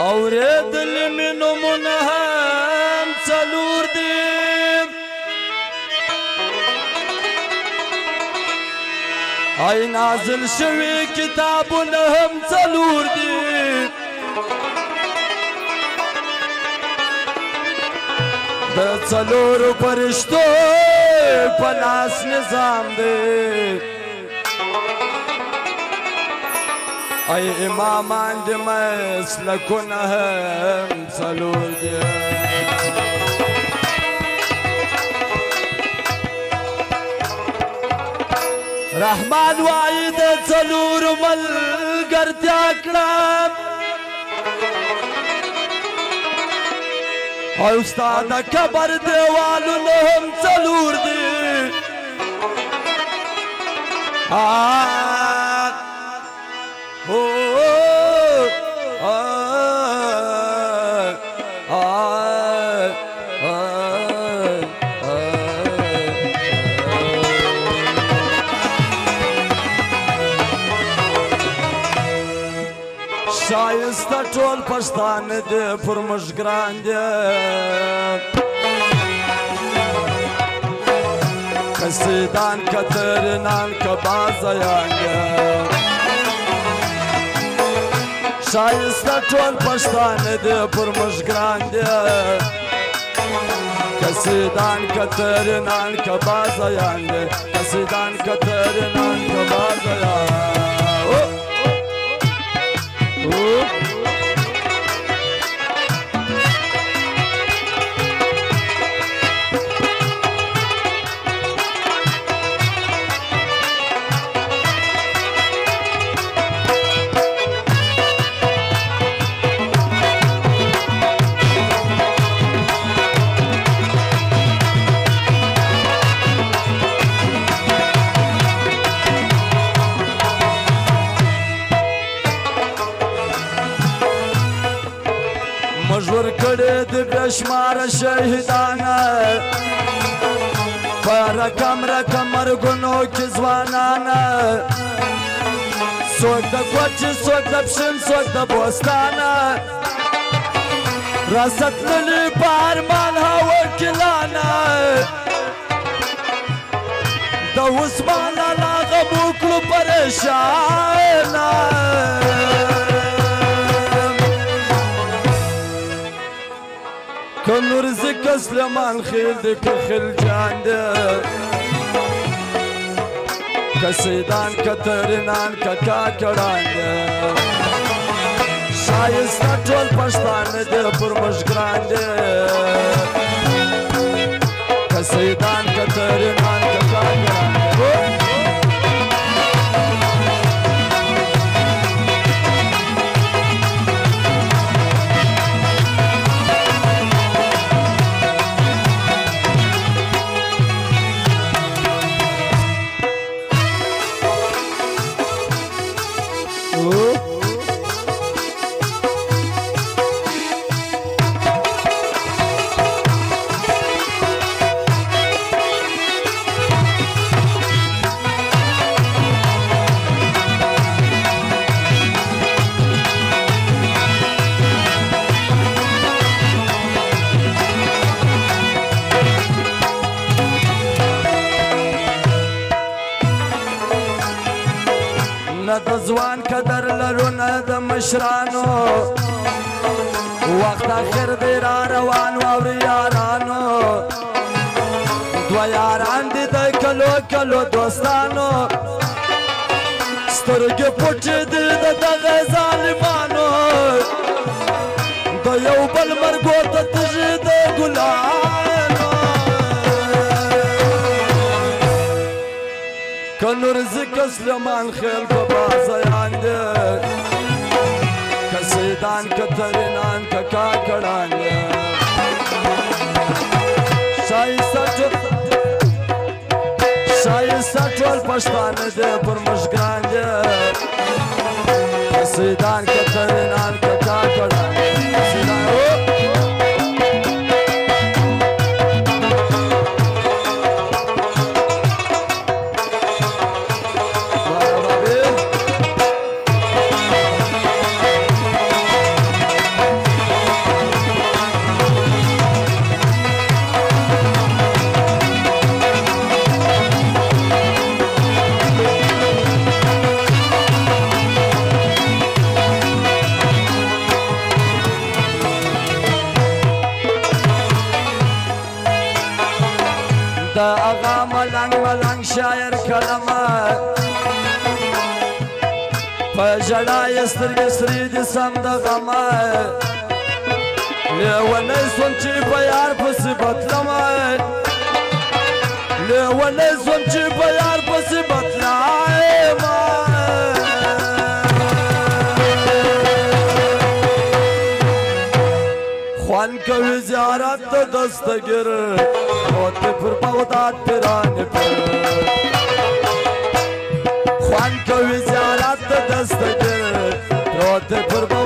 اوریدل مې نومونه هم څلور دي ای نازل شوي کتابونه هم څلور دي د څلورو فرشتو په لاس نظام دی ای امامان د مسلکونه هم څلور دي رحمان وایي د څلورو ملګرتیا کړه او ستا د قبر دیوالونه هم څلور دي شایسته ټول پښتانه دي پر موږ ګران دي که سیدان که ترینان که بازیان دي شایسته ټول پښتانه دي پر موږ ګران دي که سیدان که ترینان که بازیان دي که سیدان که ترینان که بازیان مجبور کړي د بېشماره شهیدانه په رقم رقم مرګونو کې ځوانانه څوک د کوچې څوک د پښین څوک د بوستانه راستللي په ارمان وکیلانه د عثمان لالا غم وکړو پریشانه که نورزک سلیمان خیل دی که خلجان دی که سیدان که ترینان که کاکړان دی شایسته ټول پښتانه دی پر موږ ګران دی که سیدان که ترینان که کاکړان دی نه د ځوان قدر لرو نه د مشرانو وخت اخر دی را روان واوري یارانو دوه یاران دي د کلو کلو دوستانو سترګې پټې دي د دغه ظالمانو د یو بل مرګو ته تږي د ګلانو که نورزک سلیمان خیل که بازیان دی که سیدان که ترینان که کاکړان دی شایسته ټول پښتانه دی پر موږ ګران دی که سیدان که ترینان که کاکړان دی ملنګ ملنګ شاعر کلمه په ژړا یې سترګې سرې دي سم د غمه لیونی سوم چې په یار پسې بتلمه لیونی سوم چې په یار پسې بتلمه خوان کوي زیارت د دستګیر پروتې پر بغداد پیرانې پر خوان کوي زیارت د دستګیر پروتې پر